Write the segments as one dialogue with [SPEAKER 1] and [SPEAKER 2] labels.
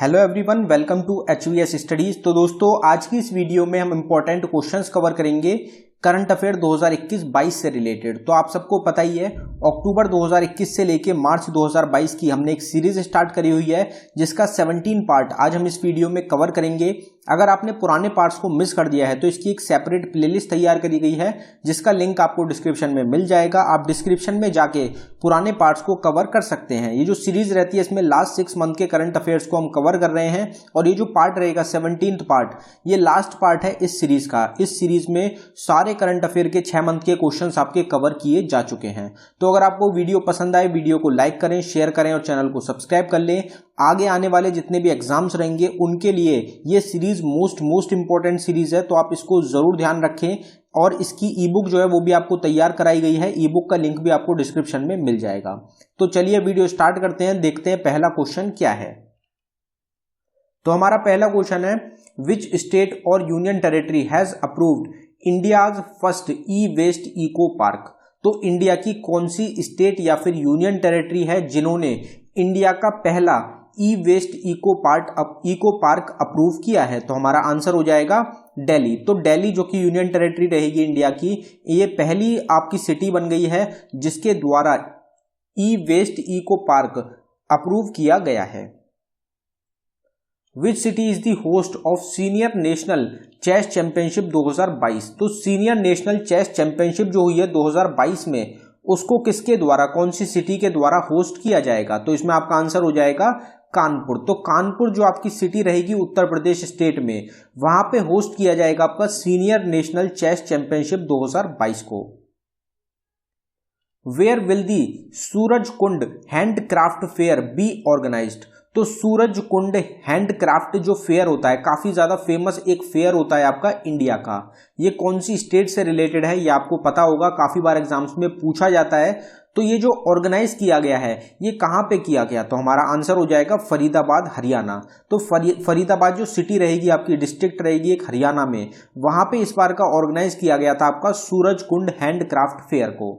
[SPEAKER 1] Hello everyone, welcome to HVS studies. तो दोस्तों, आज की इस वीडियो में हम इंपॉर्टेंट क्वेश्चंस कवर करेंगे करंट अफेयर 2021-22 से रिलेटेड। तो आप सबको पता ही है, अक्टूबर 2021 से लेके मार्च 2022 की हमने एक सीरीज स्टार्ट करी हुई है जिसका 17 पार्ट आज हम इस वीडियो में कवर करेंगे। अगर आपने पुराने पार्ट्स को मिस कर दिया है तो इसकी एक सेपरेट प्लेलिस्ट तैयार करी गई है जिसका लिंक आपको डिस्क्रिप्शन में मिल जाएगा। आप डिस्क्रिप्शन में जाके पुराने पार्ट्स को कवर कर सकते हैं। ये जो सीरीज रहती है इसमें लास्ट 6 मंथ के करंट अफेयर्स को हम कवर कर रहे हैं और ये जो पार्ट रहेगा 17th पार्ट, ये लास्ट पार्ट है इस सीरीज का। इस सीरीज में सारे करंट अफेयर के 6 मंथ के क्वेश्चंस आपके कवर किए जा चुके हैं। तो अगर आपको वीडियो पसंद आए, वीडियो को लाइक करें, शेयर करें और चैनल को सब्सक्राइब कर लें। आगे आने वाले जितने भी एग्जाम्स रहेंगे उनके लिए ये सीरीज मोस्ट इंपॉर्टेंट सीरीज है, तो आप इसको जरूर ध्यान रखें। और इसकी ई बुक जो है वो भी आपको तैयार कराई गई है। ई बुक का लिंक भी आपको डिस्क्रिप्शन में मिल जाएगा। तो चलिए वीडियो स्टार्ट करते हैं, देखते हैं पहला क्वेश्चन क्या है। तो हमारा पहला क्वेश्चन है, विच स्टेट और union territory has approved India's first e waste eco park. तो इंडिया की कौन सी स्टेट या फिर यूनियन टेरिटरी है जिन्होंने इंडिया का पहला ई वेस्ट इको पार्क अप्रूव किया है? तो हमारा आंसर हो जाएगा दिल्ली। तो दिल्ली जो कि यूनियन टेरिटरी रहेगी इंडिया की, ये पहली आपकी सिटी बन गई है जिसके द्वारा e waste eco park approve किया गया है। Which city is the host of senior national chess championship 2022। तो सीनियर नेशनल चेस चैंपियनशिप जो हुई है 2022 में, उसको किसके द्वारा, कौन सी सिटी के द्वारा होस्ट किया जाएगा? तो इसमें आपका आंसर हो जाएगा कानपुर। तो कानपुर जो आपकी सिटी रहेगी उत्तर प्रदेश स्टेट में, वहां पे होस्ट किया जाएगा आपका सीनियर नेशनल चेस चैंपियनशिप 2022 को। Where will the Suraj Kund handcraft fair be organised. तो सूरज कुंड हैंडक्राफ्ट जो फेयर होता है, काफी ज्यादा फेमस एक फेयर होता है आपका इंडिया का, ये कौन सी स्टेट से रिलेटेड है? ये आपको पता होगा, काफी बार एग्जाम्स में पूछा जाता है। तो ये जो ऑर्गेनाइज किया गया है ये कहां पे किया गया? तो हमारा आंसर हो जाएगा फरीदाबाद, हरियाणा। तो फरीदाबाद जो सिटी रहेगी आपकी, डिस्ट्रिक्ट रहेगी एक हरियाणा में, वहां पे इस बार का ऑर्गेनाइज किया गया था आपका सूरज कुंड हैंडक्राफ्ट फेयर को।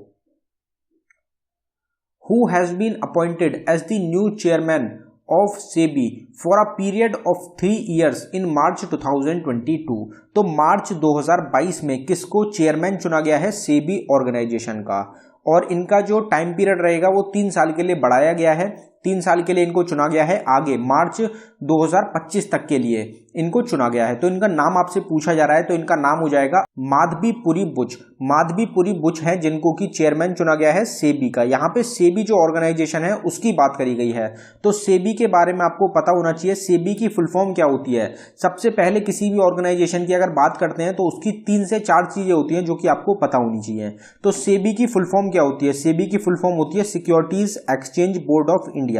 [SPEAKER 1] Who has been appointed as the new chairman of SEBI for a period of 3 years in March 2022। तो मार्च 2022 में किसको चेयरमैन चुना गया है सेबी ऑर्गेनाइजेशन का, और इनका जो टाइम पीरियड रहेगा वो 3 साल के लिए बढ़ाया गया है। 3 साल के लिए इनको चुना गया है, आगे मार्च 2025 तक के लिए इनको चुना गया है। तो इनका नाम आपसे पूछा जा रहा है, तो इनका नाम हो जाएगा माधवीपुरी बुच। माधवीपुरी बुच है जिनको कि चेयरमैन चुना गया है सेबी का। यहाँ पे सेबी जो ऑर्गेनाइजेशन है उसकी बात करी गई है। तो सेबी के बारे में आपको पता होना चाहिए, सेबी की फुल फॉर्म क्या होती है। सबसे पहले किसी भी ऑर्गेनाइजेशन की अगर बात करते हैं तो उसकी 3 से 4 चीजें होती हैं जो कि आपको पता होनी चाहिए। तो सेबी की फुल फॉर्म क्या होती है? सेबी की फुल फॉर्म होती है securities exchange board of India.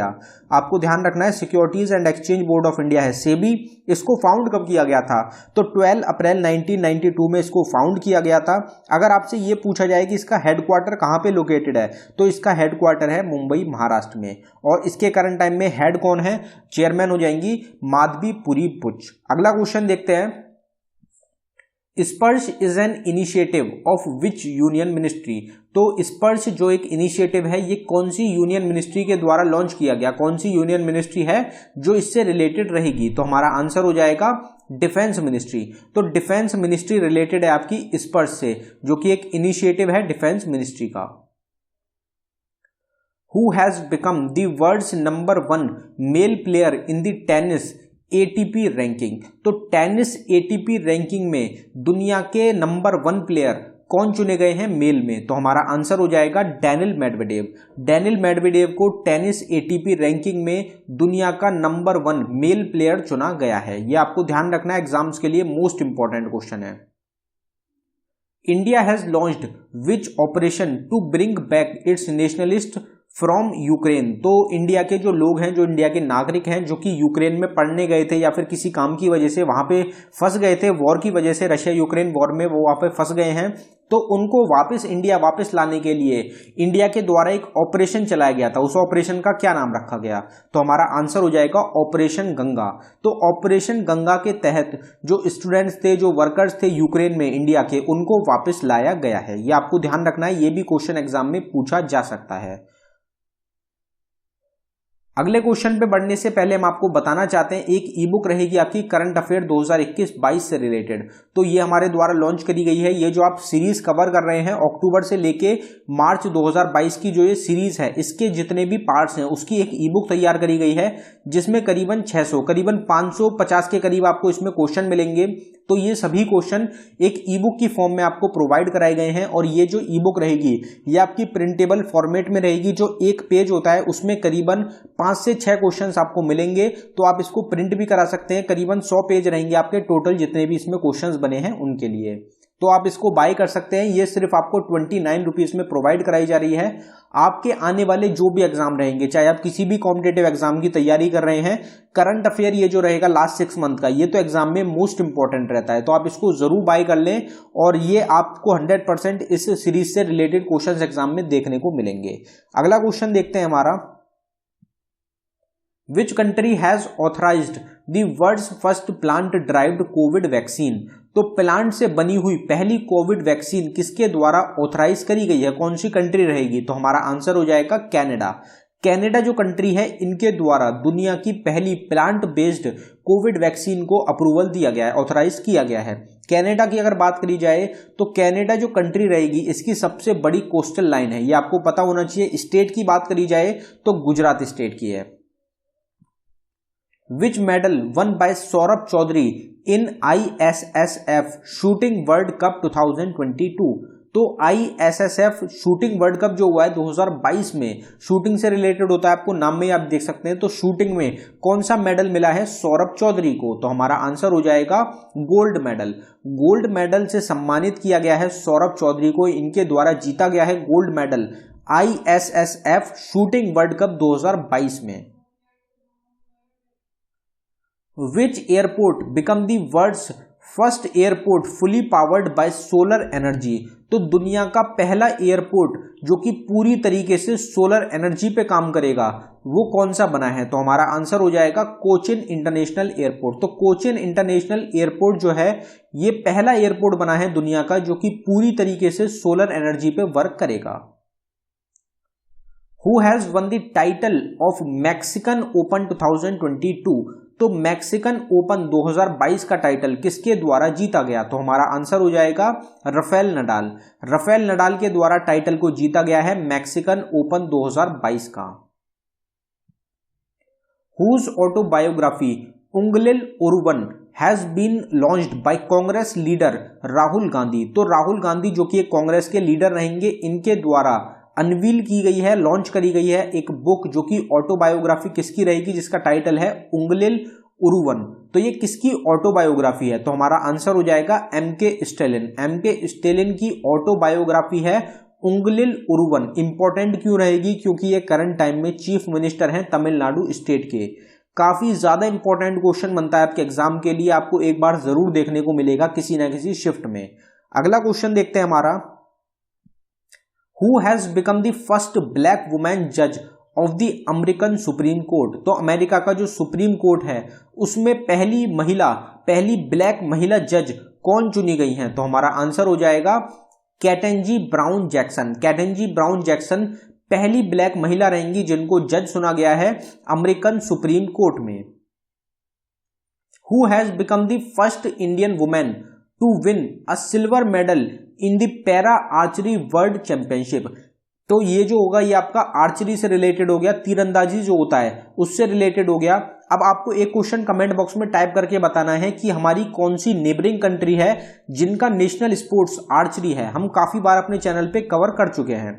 [SPEAKER 1] आपको ध्यान रखना है, securities and exchange board of India है सेबी। इसको फाउंड कब किया गया था? तो 12 अप्रैल 1992 में इसको फाउंड किया गया था। अगर आपसे ये पूछा जाए कि इसका हेडक्वार्टर कहां पे लोकेटेड है, तो इसका हेडक्वार्टर है मुंबई, महाराष्ट्र में। और इसके करंट टाइम में हेड कौन है? चेयरमैन हो जाएंगी माधवीपुरी बुच। अगला क्वेश्चन देखते हैं, स्पर्श is an initiative of which union ministry. तो स्पर्श जो एक इनिशिएटिव है ये कौन सी यूनियन मिनिस्ट्री के द्वारा लॉन्च किया गया? कौन सी यूनियन मिनिस्ट्री है जो इससे रिलेटेड रहेगी? तो हमारा आंसर हो जाएगा डिफेंस मिनिस्ट्री। तो डिफेंस मिनिस्ट्री रिलेटेड है आपकी स्पर्श से, जो कि एक इनिशिएटिव है डिफेंस मिनिस्ट्री का। Who has become the world's number 1 male player in the tennis ATP ranking. तो टेनिस एटीपी रैंकिंग में दुनिया के नंबर 1 प्लेयर कौन चुने गए हैं मेल में? तो हमारा आंसर हो जाएगा डेनिल मेडवेडेव। डेनिल मेडवेडेव को टेनिस एटीपी रैंकिंग में दुनिया का नंबर 1 मेल प्लेयर चुना गया है। यह आपको ध्यान रखना है, एग्जाम्स के लिए मोस्ट इंपॉर्टेंट क्वेश्चन है। India has launched which operation to bring back its nationalist from Ukraine. तो इंडिया के जो लोग हैं, जो इंडिया के नागरिक हैं, जो कि यूक्रेन में पढ़ने गए थे या फिर किसी काम की वजह से वहां पे फंस गए थे, वॉर की वजह से, रशिया यूक्रेन वॉर में वो वहां पे फंस गए हैं, तो उनको वापस इंडिया वापस लाने के लिए इंडिया के द्वारा एक ऑपरेशन चलाया गया था। उस ऑपरेशन का क्या नाम रखा गया? तो हमारा आंसर हो जाएगा ऑपरेशन गंगा। तो ऑपरेशन गंगा के तहत जो स्टूडेंट्स थे, जो वर्कर्स थे यूक्रेन में इंडिया के, उनको वापस लाया गया है। ये आपको ध्यान रखना है, ये भी क्वेश्चन एग्जाम में पूछा जा सकता है। अगले क्वेश्चन पे बढ़ने से पहले हम आपको बताना चाहते हैं एक ई बुक रहेगी आपकी करंट अफेयर 2021-22 से रिलेटेड। तो ये हमारे द्वारा लॉन्च करी गई है। ये जो आप सीरीज कवर कर रहे हैं अक्टूबर से लेके मार्च 2022 की जो ये सीरीज है इसके जितने भी पार्ट्स हैं उसकी एक ई बुक तैयार करी गई है, जिसमें करीबन 600 करीबन 550 के करीब आपको इसमें क्वेश्चन मिलेंगे। तो ये सभी क्वेश्चन एक ई बुक की फॉर्म में आपको प्रोवाइड कराए गए हैं और ये जो ई बुक रहेगी ये आपकी प्रिंटेबल फॉर्मेट में रहेगी। जो एक पेज होता है उसमें करीबन 5 से 6 क्वेश्चंस आपको मिलेंगे, तो आप इसको प्रिंट भी करा सकते हैं। करीबन 100 पेज रहेंगे आपके टोटल जितने भी इसमें क्वेश्चंस बने हैं उनके लिए। तो आप इसको बाय कर सकते हैं। ये सिर्फ आपको 29 रुपीज में प्रोवाइड कराई जा रही है। आपके आने वाले जो भी एग्जाम रहेंगे, चाहे आप किसी भी कॉम्पिटेटिव एग्जाम की तैयारी कर रहे हैं, करंट अफेयर ये जो रहेगा लास्ट 6 मंथ का, ये तो एग्जाम में मोस्ट इंपॉर्टेंट रहता है। तो आप इसको जरूर बाय कर लें और ये आपको 100% इस सीरीज से रिलेटेड क्वेश्चंस एग्जाम में देखने को मिलेंगे। अगला क्वेश्चन देखते हैं हमारा, which country has authorised the world's first plant driven covid vaccine. तो प्लांट से बनी हुई पहली कोविड वैक्सीन किसके द्वारा ऑथराइज करी गई है, कौन सी कंट्री रहेगी? तो हमारा आंसर हो जाएगा कनाडा। कनाडा जो कंट्री है इनके द्वारा दुनिया की पहली प्लांट बेस्ड कोविड वैक्सीन को अप्रूवल दिया गया है, ऑथराइज किया गया है। कनाडा की अगर बात करी जाए तो कनाडा जो कंट्री रहेगी इसकी सबसे बड़ी कोस्टल लाइन है, ये आपको पता होना चाहिए। स्टेट की बात करी जाए तो गुजरात स्टेट की है। Which medal won by Saurabh Chaudhary in ISSF shooting world cup 2022। तो ISSF शूटिंग वर्ल्ड कप जो हुआ है 2022 में, शूटिंग से रिलेटेड होता है, आपको नाम में आप देख सकते हैं। तो शूटिंग में कौन सा मेडल मिला है सौरभ चौधरी को? तो हमारा आंसर हो जाएगा गोल्ड मेडल। गोल्ड मेडल से सम्मानित किया गया है सौरभ चौधरी को, इनके द्वारा जीता गया है gold medal ISSF shooting world cup 2022 में। Which airport become the world's first airport fully powered by solar energy। तो दुनिया का पहला एयरपोर्ट जो कि पूरी तरीके से सोलर एनर्जी पे काम करेगा वो कौन सा बना है? तो हमारा आंसर हो जाएगा कोचिन इंटरनेशनल एयरपोर्ट। तो कोचिन इंटरनेशनल एयरपोर्ट जो है ये पहला एयरपोर्ट बना है दुनिया का जो कि पूरी तरीके से सोलर एनर्जी पे वर्क करेगा। Who has won the title of Mexican Open 2022। तो मैक्सिकन ओपन 2022 का टाइटल किसके द्वारा जीता गया? तो हमारा आंसर हो जाएगा राफेल नडाल। राफेल नडाल के द्वारा टाइटल को जीता गया है मैक्सिकन ओपन 2022 का। Whose autobiography Ungalil Oruvan has been launched by Congress leader Rahul Gandhi. तो राहुल गांधी जो कि एक कांग्रेस के लीडर रहेंगे, इनके द्वारा अनवील की गई है, लॉन्च करी गई है एक बुक जो कि ऑटोबायोग्राफी किसकी रहेगी, जिसका टाइटल है उंगलिल ओरुवन। तो ये किसकी ऑटोबायोग्राफी है? तो हमारा आंसर हो जाएगा MK स्टैलिन। MK स्टैलिन की ऑटोबायोग्राफी है उंगलिल ओरुवन। इंपॉर्टेंट क्यों रहेगी? क्योंकि ये करंट टाइम में चीफ मिनिस्टर हैं तमिलनाडु स्टेट के। काफी ज्यादा इंपॉर्टेंट क्वेश्चन बनता है आपके एग्जाम के लिए, आपको एक बार जरूर देखने को मिलेगा किसी ना किसी शिफ्ट में। अगला क्वेश्चन देखते हैं हमारा, Who has become the first black woman judge of the American Supreme Court। तो अमेरिका का जो सुप्रीम कोर्ट है उसमें पहली ब्लैक महिला जज कौन चुनी गई हैं? तो हमारा आंसर हो जाएगा केटेंजी ब्राउन जैक्सन। केटेंजी ब्राउन जैक्सन पहली ब्लैक महिला रहेंगी जिनको जज चुना गया है अमेरिकन सुप्रीम कोर्ट में। Who has become the first Indian woman to win a silver medal in the para archery world championship. तो ये जो होगा ये आपका आर्चरी से रिलेटेड हो गया, तीरंदाजी जो होता है उससे रिलेटेड हो गया। अब आपको एक क्वेश्चन कमेंट बॉक्स में टाइप करके बताना है कि हमारी कौन सी नेबरिंग कंट्री है जिनका नेशनल स्पोर्ट्स आर्चरी है। हम काफी बार अपने चैनल पे कवर कर चुके हैं।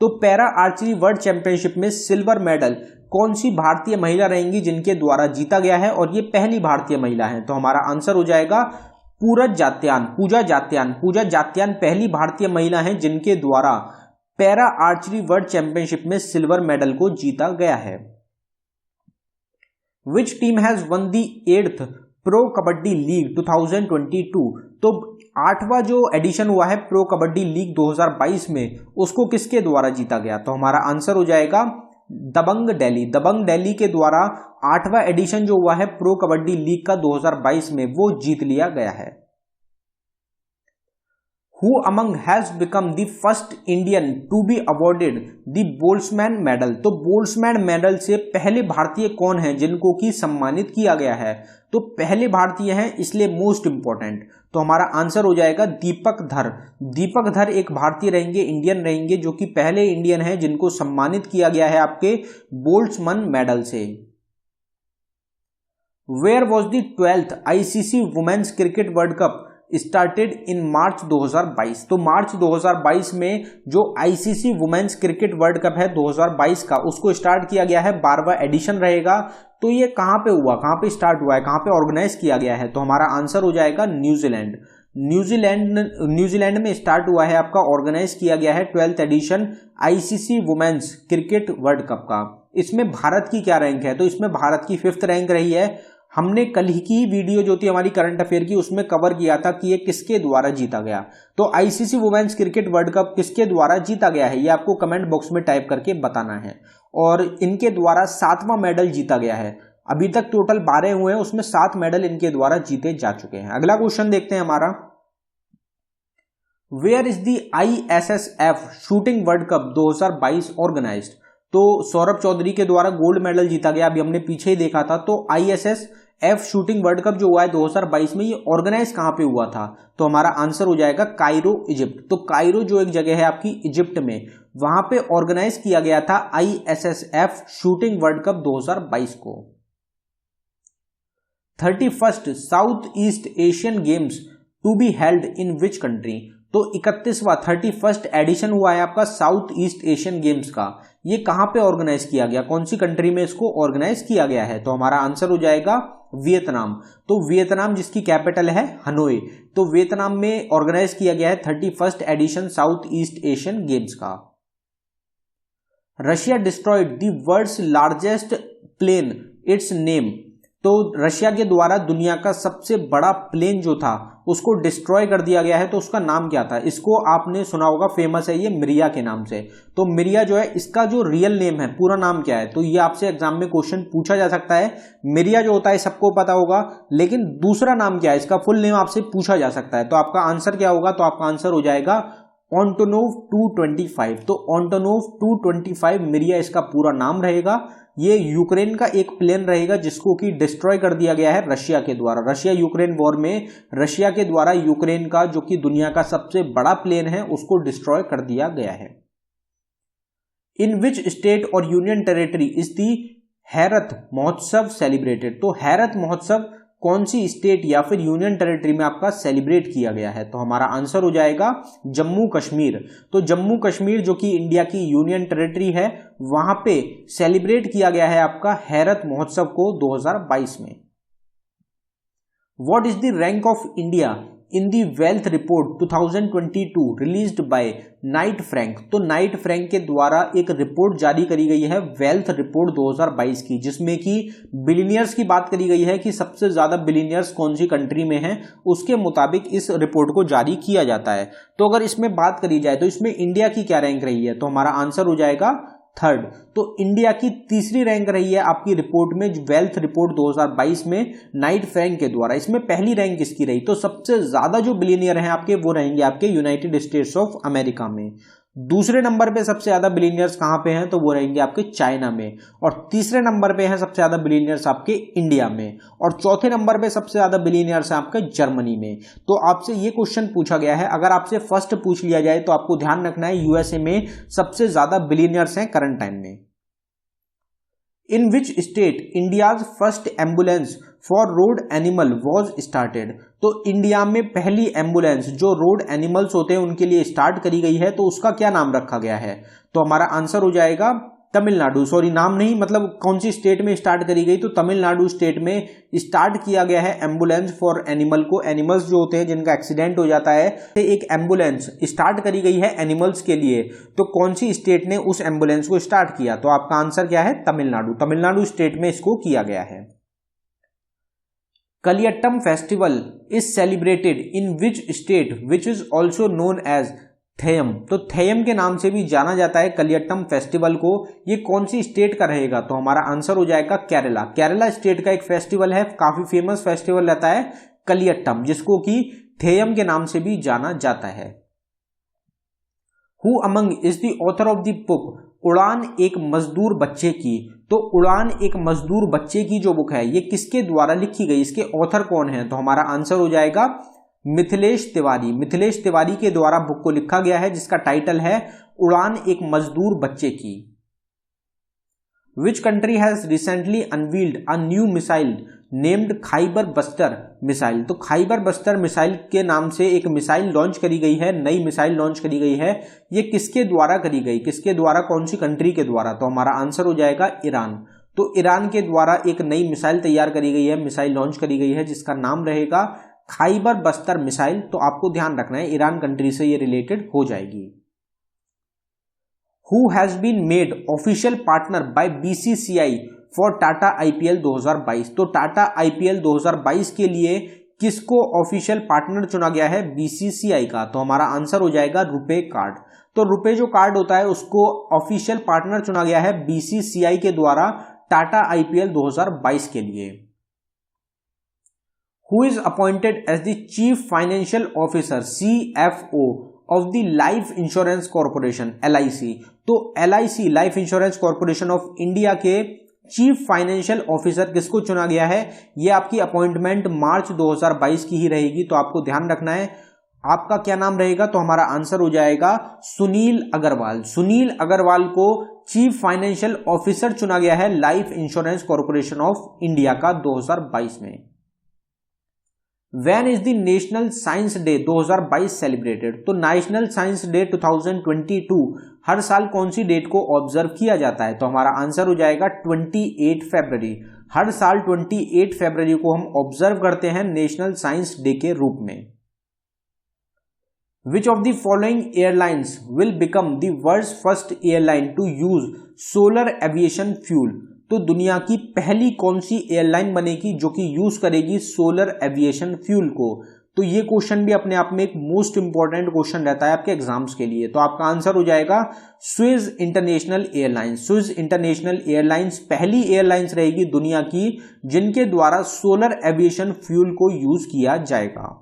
[SPEAKER 1] तो पैरा आर्चरी वर्ल्ड चैंपियनशिप में सिल्वर मेडल कौन सी भारतीय महिला रहेंगी जिनके द्वारा जीता गया है, और ये पहली भारतीय महिला है। तो हमारा आंसर हो जाएगा पूजा जात्यान पहली भारतीय महिला हैं जिनके द्वारा पैरा आर्चरी वर्ल्ड चैंपियनशिप में सिल्वर मेडल को जीता गया है। Which team has one the 8th pro kabaddi league 2022। तो 8वां जो एडिशन हुआ है प्रो कबड्डी लीग 2022 में, उसको किसके द्वारा जीता गया? तो हमारा आंसर हो जाएगा दबंग दिल्ली के द्वारा 8वां एडिशन जो हुआ है प्रो कबड्डी लीग का 2022 में वो जीत लिया गया है। Who among has become the first Indian to be awarded the Boltzmann medal. तो बोल्ट्जमैन मेडल से पहले भारतीय कौन है जिनको की सम्मानित किया गया है? तो पहले भारतीय हैं, इसलिए मोस्ट इंपॉर्टेंट। तो हमारा आंसर हो जाएगा दीपक धर। दीपक धर एक भारतीय रहेंगे, इंडियन रहेंगे, जो कि पहले इंडियन हैं जिनको सम्मानित किया गया है आपके बोल्ट्जमैन मेडल से। Where was the 12th ICC women's cricket world cup started in March 2022। तो मार्च 2022 में जो ICC women's cricket world cup है 2022 का, उसको स्टार्ट किया गया है, 12वां एडिशन रहेगा। तो ये कहां पे हुआ, कहां पे स्टार्ट हुआ है, कहां पे ऑर्गेनाइज किया गया है? तो हमारा आंसर हो जाएगा न्यूजीलैंड। न्यूजीलैंड में स्टार्ट हुआ है आपका, ऑर्गेनाइज किया गया है 12th edition ICC women's cricket world cup का। इसमें भारत की क्या रैंक है? तो इसमें भारत की 5th रैंक रही है। हमने कल ही की वीडियो जो थी हमारी करंट अफेयर की, उसमें कवर किया था कि ये किसके द्वारा जीता गया। तो ICC women's cricket world cup किसके द्वारा जीता गया है, ये आपको कमेंट बॉक्स में टाइप करके बताना है। और इनके द्वारा 7वां मेडल जीता गया है। अभी तक टोटल 12 हुए हैं, उसमें 7 मेडल इनके द्वारा जीते जा चुके हैं। अगला क्वेश्चन देखते हैं हमारा, where is the ISSF shooting world cup 2022 organised. तो सौरभ चौधरी के द्वारा गोल्ड मेडल जीता गया, अभी हमने पीछे ही देखा था। तो ISSF शूटिंग वर्ल्ड कप जो हुआ है 2022 में, ये ऑर्गेनाइज कहां पे हुआ था? तो हमारा आंसर हो जाएगा कायरो, इजिप्ट। तो कायरो जो एक जगह है आपकी इजिप्ट में, वहां पे ऑर्गेनाइज किया गया था ISSF शूटिंग वर्ल्ड कप 2022 को। 31st south east Asian games to be held in which country. तो 31वां 31st एडिशन हुआ है आपका साउथ ईस्ट एशियन गेम्स का, ये कहां पे ऑर्गेनाइज किया गया, कौन सी कंट्री में इसको ऑर्गेनाइज किया गया है? तो हमारा आंसर हो जाएगा वियतनाम। तो वियतनाम जिसकी कैपिटल है हनोई, तो वियतनाम में ऑर्गेनाइज किया गया है 31st edition South east Asian games का। Russia destroyed the world's largest plane its name. तो रशिया के द्वारा दुनिया का सबसे बड़ा प्लेन जो था उसको डिस्ट्रॉय कर दिया गया है, तो उसका नाम क्या था? इसको आपने सुना होगा, फेमस है ये मिरिया के नाम से। तो मिरिया जो है, इसका जो रियल नेम है, पूरा नाम क्या है? तो ये आपसे एग्जाम में क्वेश्चन पूछा जा सकता है। मिरिया जो होता है सबको पता होगा, लेकिन दूसरा नाम क्या है, इसका फुल नेम आपसे पूछा जा सकता है। तो आपका आंसर क्या होगा? तो आपका आंसर हो जाएगा ऑन्टोनोव 225। तो ऑन्टोनोव 225 मिरिया इसका पूरा नाम रहेगा। ये यूक्रेन का एक प्लेन रहेगा जिसको कि डिस्ट्रॉय कर दिया गया है रशिया के द्वारा। रशिया यूक्रेन वॉर में रशिया के द्वारा यूक्रेन का जो कि दुनिया का सबसे बड़ा प्लेन है उसको डिस्ट्रॉय कर दिया गया है। इन विच स्टेट और यूनियन टेरिटरी इज दी हैरत महोत्सव सेलिब्रेटेड। तो हैरत महोत्सव कौन सी स्टेट या फिर यूनियन टेरिटरी में आपका सेलिब्रेट किया गया है? तो हमारा आंसर हो जाएगा जम्मू कश्मीर। तो जम्मू कश्मीर जो कि इंडिया की यूनियन टेरिटरी है, वहां पे सेलिब्रेट किया गया है आपका हैरत महोत्सव को 2022 में। What is the rank of India in the wealth report 2022 released by Knight Frank. तो नाइट फ्रैंक के द्वारा एक रिपोर्ट जारी करी गई है वेल्थ रिपोर्ट 2022 की, जिसमें कि बिलियनियर्स की बात करी गई है कि सबसे ज्यादा बिलियनियर्स कौन सी कंट्री में हैं, उसके मुताबिक इस रिपोर्ट को जारी किया जाता है। तो अगर इसमें बात करी जाए तो इसमें इंडिया की क्या रैंक रही है? तो हमारा आंसर हो जाएगा 3rd। तो इंडिया की 3री रैंक रही है आपकी रिपोर्ट में, वेल्थ रिपोर्ट 2022 में नाइट फ्रैंक के द्वारा। इसमें पहली रैंक किसकी रही? तो सबसे ज्यादा जो बिलियनियर हैं आपके वो रहेंगे आपके यूनाइटेड स्टेट्स ऑफ अमेरिका में। दूसरे नंबर पे सबसे ज्यादा बिलियनियर्स कहां पे हैं? तो वो रहेंगे आपके चाइना में। और तीसरे नंबर पे हैं सबसे ज्यादा बिलियनियर्स आपके इंडिया में। और चौथे नंबर पे सबसे ज्यादा बिलियनियर्स हैं आपके जर्मनी में। तो आपसे ये क्वेश्चन पूछा गया है, अगर आपसे फर्स्ट पूछ लिया जाए तो आपको ध्यान रखना है यूएसए में सबसे ज्यादा बिलियनियर्स हैं करंट टाइम में। In which state India's first ambulance for road animal was started. तो इंडिया में पहली एम्बुलेंस जो रोड एनिमल्स होते हैं उनके लिए स्टार्ट करी गई है, तो उसका क्या नाम रखा गया है? तो हमारा आंसर हो जाएगा तमिलनाडु। सॉरी, नाम नहीं, मतलब कौन सी स्टेट में स्टार्ट करी गई? तो तमिलनाडु स्टेट में स्टार्ट किया गया है एम्बुलेंस फॉर एनिमल को। एनिमल्स जो होते हैं जिनका एक्सीडेंट हो जाता है, एक एम्बुलेंस स्टार्ट करी गई है एनिमल्स के लिए। तो कौन सी स्टेट ने उस एम्बुलेंस को स्टार्ट किया? तो आपका आंसर क्या है? तमिलनाडु। तमिलनाडु स्टेट में इसको किया गया है। Kaliyattam festival is celebrated in which state which is also known as Theyyam. तो थेयम के नाम से भी जाना जाता है कलियट्टम फेस्टिवल को। ये कौन सी स्टेट का रहेगा? तो हमारा आंसर हो जाएगा केरला। केरला स्टेट का एक फेस्टिवल है, काफी फेमस फेस्टिवल रहता है कलियट्टम, जिसको कि थेयम के नाम से भी जाना जाता है। Who among is the author of the book उड़ान एक मजदूर बच्चे की। तो उड़ान एक मजदूर बच्चे की जो बुक है ये किसके द्वारा लिखी गई, इसके ऑथर कौन है? तो हमारा आंसर हो जाएगा मिथिलेश तिवारी। मिथिलेश तिवारी के द्वारा बुक को लिखा गया है जिसका टाइटल है उड़ान एक मजदूर बच्चे की। Which country has recently unveiled a new missile named Khyber buster missile. तो खाइबर बस्टर मिसाइल के नाम से एक मिसाइल लॉन्च करी गई है, नई मिसाइल लॉन्च करी गई है। ये किसके द्वारा करी गई, किसके द्वारा, कौन सी कंट्री के द्वारा? तो हमारा आंसर हो जाएगा ईरान। तो ईरान के द्वारा एक नई मिसाइल तैयार करी गई है, मिसाइल लॉन्च करी गई है जिसका नाम रहेगा खाइबर बस्तर मिसाइल। तो आपको ध्यान रखना है ईरान कंट्री से ये रिलेटेड हो जाएगी। Who has been made official partner by BCCI for Tata IPL 2022। तो टाटा IPL 2022 के लिए किसको ऑफिशियल पार्टनर चुना गया है? BCCI का। तो हमारा आंसर हो जाएगा रुपे कार्ड। तो रुपे जो कार्ड होता है उसको ऑफिशियल पार्टनर चुना गया है BCCI के द्वारा टाटा IPL 2022 के लिए। Who is appointed as the Chief Financial Officer CFO of the life insurance corporation LIC। तो LIC life insurance corporation of India के चीफ फाइनेंशियल ऑफिसर किसको चुना गया है? ये आपकी अपॉइंटमेंट मार्च 2022 की ही रहेगी। तो आपको ध्यान रखना है आपका क्या नाम रहेगा। तो हमारा आंसर हो जाएगा सुनील अग्रवाल। सुनील अग्रवाल को चीफ फाइनेंशियल ऑफिसर चुना गया है life insurance corporation of India का 2022 में। When is the national science day 2022 celebrated. तो नेशनल साइंस डे 2022 हर साल कौन सी डेट को ऑब्जर्व किया जाता है? तो हमारा आंसर हो जाएगा 28 फरवरी। हर साल 28 फरवरी को हम ऑब्जर्व करते हैं नेशनल साइंस डे के रूप में। Which of the following airlines will become the world's first airline to use solar aviation fuel। तो दुनिया की पहली कौन सी एयरलाइन बनेगी जो कि यूज करेगी सोलर एविएशन फ्यूल को? तो ये क्वेश्चन भी अपने आप में एक मोस्ट इंपॉर्टेंट क्वेश्चन रहता है आपके एग्जाम्स के लिए। तो आपका आंसर हो जाएगा Swiss international airlines. Swiss international airlines पहली एयरलाइंस रहेगी दुनिया की जिनके द्वारा सोलर एविएशन फ्यूल को यूज किया जाएगा।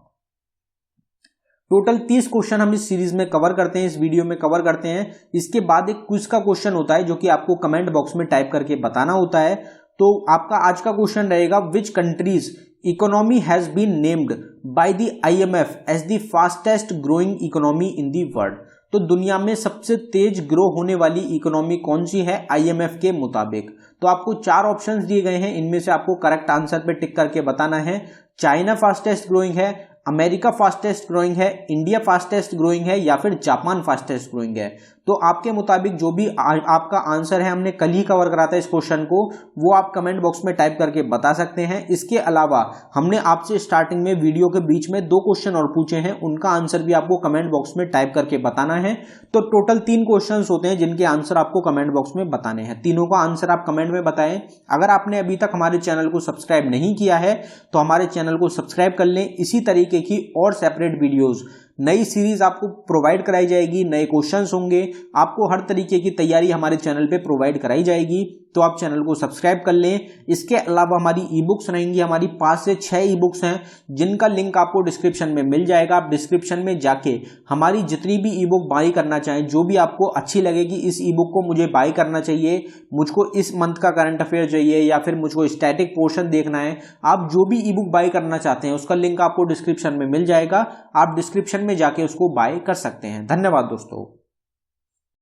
[SPEAKER 1] टोटल 30 क्वेश्चन हम इस सीरीज में कवर करते हैं, इस वीडियो में कवर करते हैं। इसके बाद एक क्विज का क्वेश्चन होता है जो कि आपको कमेंट बॉक्स में टाइप करके बताना होता है। तो आपका आज का क्वेश्चन रहेगा which country's economy has been named by the IMF as the fastest growing economy in the world. तो दुनिया में सबसे तेज ग्रो होने वाली इकोनॉमी कौन सी है IMF के मुताबिक? तो आपको 4 ऑप्शंस दिए गए हैं, इनमें से आपको करेक्ट आंसर पे टिक करके बताना है। चाइना फास्टेस्ट ग्रोइंग है, अमेरिका फास्टेस्ट ग्रोइंग है, इंडिया फास्टेस्ट ग्रोइंग है या फिर जापान फास्टेस्ट ग्रोइंग है। तो आपके मुताबिक जो भी आपका आंसर है, हमने कल ही कवर करा था इस क्वेश्चन को, वो आप कमेंट बॉक्स में टाइप करके बता सकते हैं। इसके अलावा हमने आपसे स्टार्टिंग में वीडियो के बीच में 2 क्वेश्चन और पूछे हैं, उनका आंसर भी आपको कमेंट बॉक्स में टाइप करके बताना है। तो टोटल 3 क्वेश्चन होते हैं जिनके आंसर आपको कमेंट बॉक्स में बताने हैं। तीनों का आंसर आप कमेंट में बताएं। अगर आपने अभी तक हमारे चैनल को सब्सक्राइब नहीं किया है तो हमारे चैनल को सब्सक्राइब कर लें। इसी तरीके की और सेपरेट वीडियोस, नई सीरीज आपको प्रोवाइड कराई जाएगी, नए क्वेश्चंस होंगे, आपको हर तरीके की तैयारी हमारे चैनल पे प्रोवाइड कराई जाएगी। तो आप चैनल को सब्सक्राइब कर लें। इसके अलावा हमारी ई बुक्स रहेंगी, हमारी 5 से 6 ई बुक्स हैं जिनका लिंक आपको डिस्क्रिप्शन में मिल जाएगा। आप डिस्क्रिप्शन में जाके हमारी जितनी भी ई बुक बाई करना चाहें, जो भी आपको अच्छी लगेगी, इस ई बुक को मुझे बाई करना चाहिए, मुझको इस मंथ का करंट अफेयर चाहिए या फिर मुझको स्टैटिक पोर्शन देखना है, आप जो भी ई बुक बाई करना चाहते हैं उसका लिंक आपको डिस्क्रिप्शन में मिल जाएगा। आप डिस्क्रिप्शन में जाके उसको बाय कर सकते हैं। धन्यवाद दोस्तों।